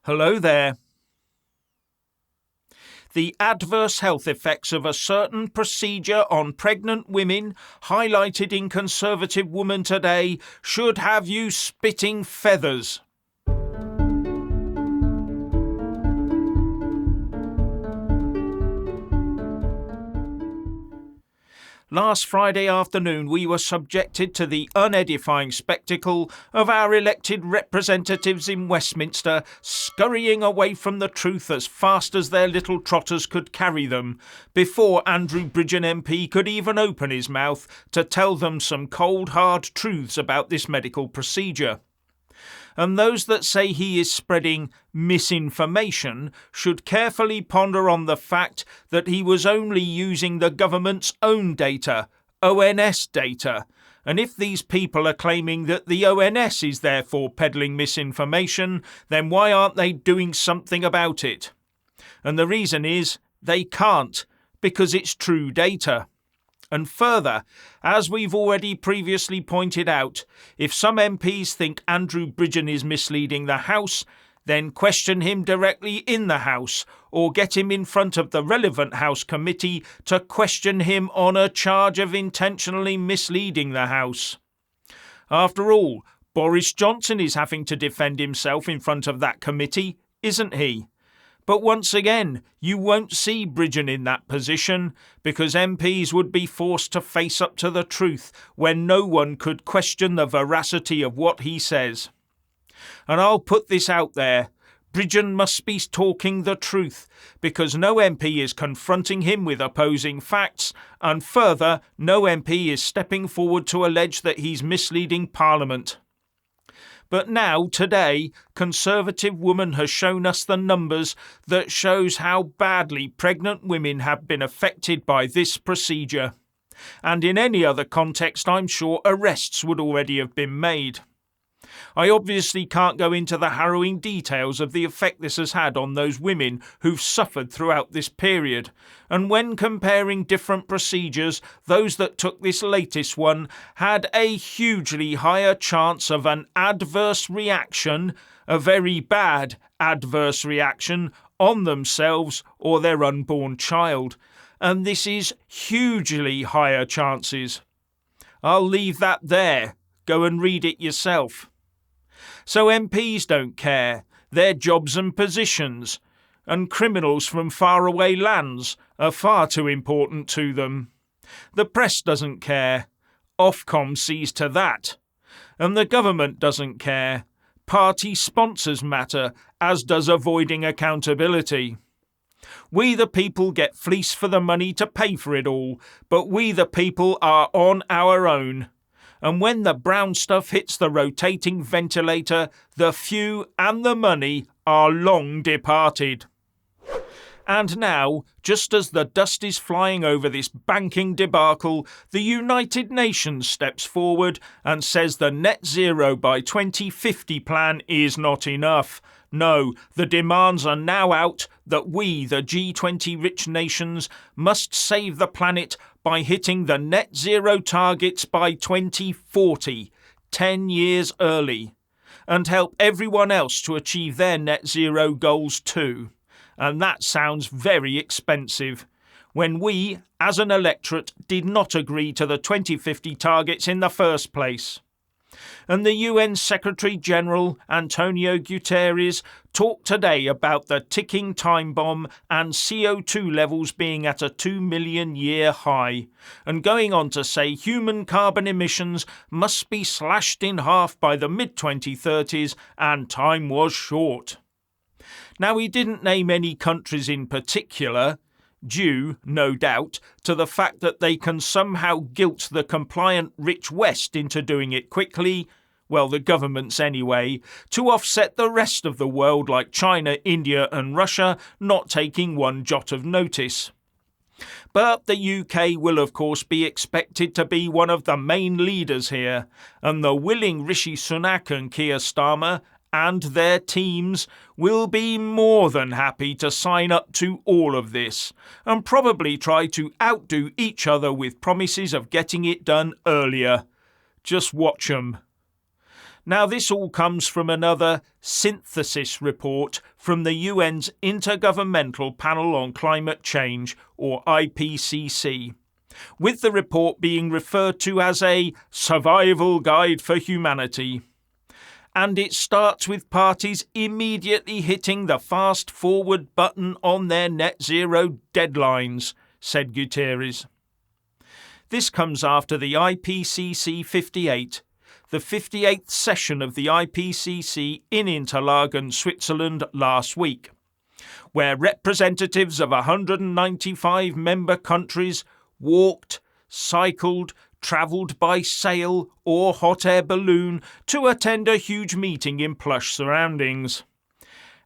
Hello there. The adverse health effects of a certain procedure on pregnant women, highlighted in Conservative Woman today, should have you spitting feathers. Last Friday afternoon, we were subjected to the unedifying spectacle of our elected representatives in Westminster scurrying away from the truth as fast as their little trotters could carry them, before Andrew Bridgen MP could even open his mouth to tell them some cold, hard truths about this medical procedure. And those that say he is spreading misinformation should carefully ponder on the fact that he was only using the government's own data, ONS data, and if these people are claiming that the ONS is therefore peddling misinformation, then why aren't they doing something about it? And the reason is they can't, because it's true data. And further, as we've already previously pointed out, if some MPs think Andrew Bridgen is misleading the House, then question him directly in the House, or get him in front of the relevant House committee to question him on a charge of intentionally misleading the House. After all, Boris Johnson is having to defend himself in front of that committee, isn't he? But once again, you won't see Bridgen in that position, because MPs would be forced to face up to the truth when no one could question the veracity of what he says. And I'll put this out there, Bridgen must be talking the truth, because no MP is confronting him with opposing facts, and further, no MP is stepping forward to allege that he's misleading Parliament. But now, today, Conservative Woman has shown us the numbers that shows how badly pregnant women have been affected by this procedure. And in any other context, I'm sure arrests would already have been made. I obviously can't go into the harrowing details of the effect this has had on those women who've suffered throughout this period, and when comparing different procedures, those that took this latest one had a hugely higher chance of an adverse reaction, a very bad adverse reaction, on themselves or their unborn child, and this is hugely higher chances. I'll leave that there. Go and read it yourself. So MPs don't care, their jobs and positions, and criminals from faraway lands are far too important to them. The press doesn't care, Ofcom sees to that, and the government doesn't care. Party sponsors matter, as does avoiding accountability. We the people get fleeced for the money to pay for it all, but we the people are on our own. And when the brown stuff hits the rotating ventilator, the few and the money are long departed. And now, just as the dust is flying over this banking debacle, the United Nations steps forward and says the net zero by 2050 plan is not enough. No, the demands are now out that we, the G20 rich nations, must save the planet by hitting the net zero targets by 2040, 10 years early, and help everyone else to achieve their net zero goals too. And that sounds very expensive, when we, as an electorate, did not agree to the 2050 targets in the first place. And the UN Secretary-General, Antonio Guterres, talked today about the ticking time bomb and CO2 levels being at a 2 million year high, and going on to say human carbon emissions must be slashed in half by the mid-2030s, and time was short. Now, he didn't name any countries in particular, due, no doubt, to the fact that they can somehow guilt the compliant rich West into doing it quickly, well, the governments anyway, to offset the rest of the world like China, India and Russia not taking one jot of notice. But the UK will of course be expected to be one of the main leaders here, and the willing Rishi Sunak and Keir Starmer and their teams will be more than happy to sign up to all of this, and probably try to outdo each other with promises of getting it done earlier. Just watch 'em. Now, this all comes from another synthesis report from the UN's Intergovernmental Panel on Climate Change, or IPCC, with the report being referred to as a survival guide for humanity. And it starts with parties immediately hitting the fast forward button on their net zero deadlines, said Guterres. This comes after the IPCC 58, the 58th session of the IPCC in Interlaken, Switzerland last week, where representatives of 195 member countries walked, cycled, travelled by sail or hot air balloon to attend a huge meeting in plush surroundings.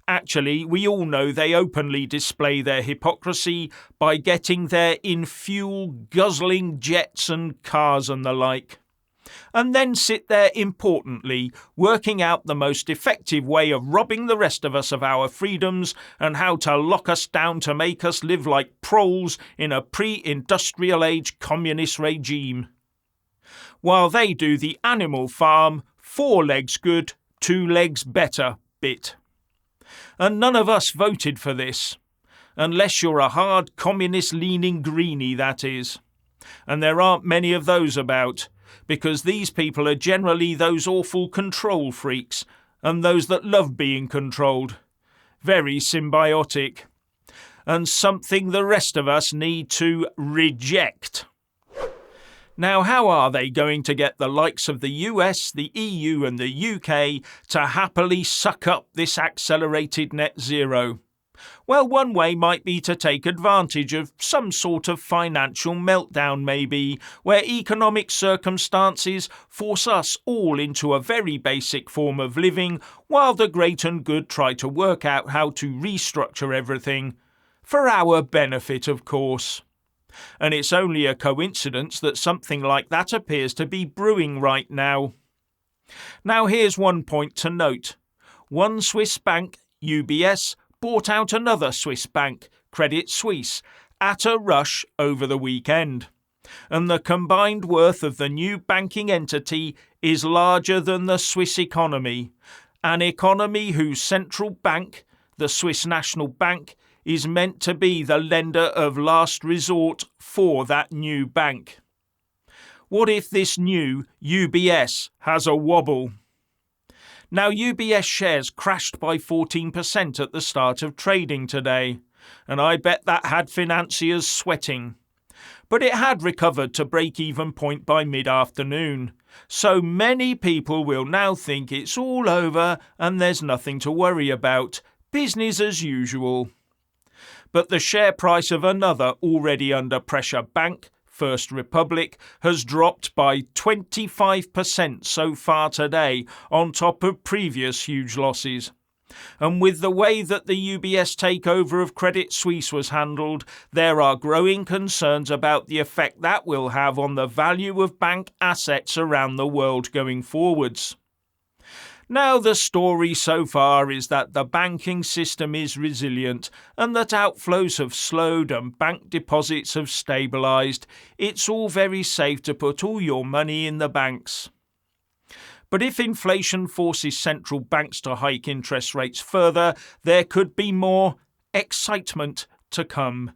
Actually, we all know they openly display their hypocrisy by getting there in fuel-guzzling jets and cars and the like, and then sit there importantly working out the most effective way of robbing the rest of us of our freedoms and how to lock us down to make us live like proles in a pre-industrial age communist regime. While they do the Animal Farm 4 legs good, 2 legs better bit. And none of us voted for this, unless you're a hard communist-leaning greenie, that is. And there aren't many of those about, because these people are generally those awful control freaks, and those that love being controlled. Very symbiotic. And something the rest of us need to reject. Now, how are they going to get the likes of the US, the EU and the UK to happily suck up this accelerated net zero? Well, one way might be to take advantage of some sort of financial meltdown maybe, where economic circumstances force us all into a very basic form of living, while the great and good try to work out how to restructure everything. For our benefit, of course. And it's only a coincidence that something like that appears to be brewing right now. Now here's one point to note. One Swiss bank, UBS, bought out another Swiss bank, Credit Suisse, at a rush over the weekend. And the combined worth of the new banking entity is larger than the Swiss economy, an economy whose central bank, the Swiss National Bank, is meant to be the lender of last resort for that new bank. What if this new UBS has a wobble? Now, UBS shares crashed by 14% at the start of trading today, and I bet that had financiers sweating. But it had recovered to break-even point by mid-afternoon, so many people will now think it's all over and there's nothing to worry about, business as usual. But the share price of another already under pressure bank, First Republic, has dropped by 25% so far today, on top of previous huge losses. And with the way that the UBS takeover of Credit Suisse was handled, there are growing concerns about the effect that will have on the value of bank assets around the world going forwards. Now, the story so far is that the banking system is resilient and that outflows have slowed and bank deposits have stabilised. It's all very safe to put all your money in the banks. But if inflation forces central banks to hike interest rates further, there could be more excitement to come.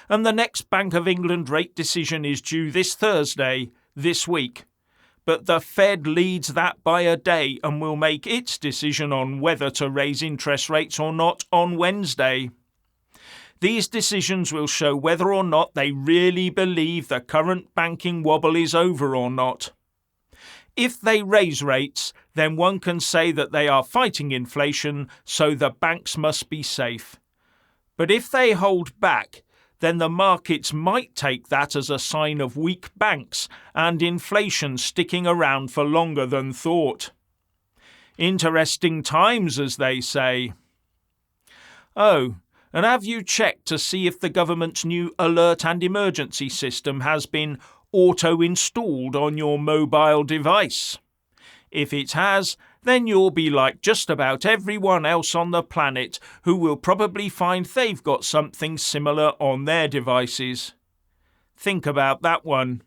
And the next Bank of England rate decision is due this Thursday, this week. But the Fed leads that by a day and will make its decision on whether to raise interest rates or not on Wednesday. These decisions will show whether or not they really believe the current banking wobble is over or not. If they raise rates, then one can say that they are fighting inflation, so the banks must be safe. But if they hold back, then the markets might take that as a sign of weak banks and inflation sticking around for longer than thought. Interesting times, as they say. Oh, and have you checked to see if the government's new alert and emergency system has been auto-installed on your mobile device? If it has, then you'll be like just about everyone else on the planet who will probably find they've got something similar on their devices. Think about that one.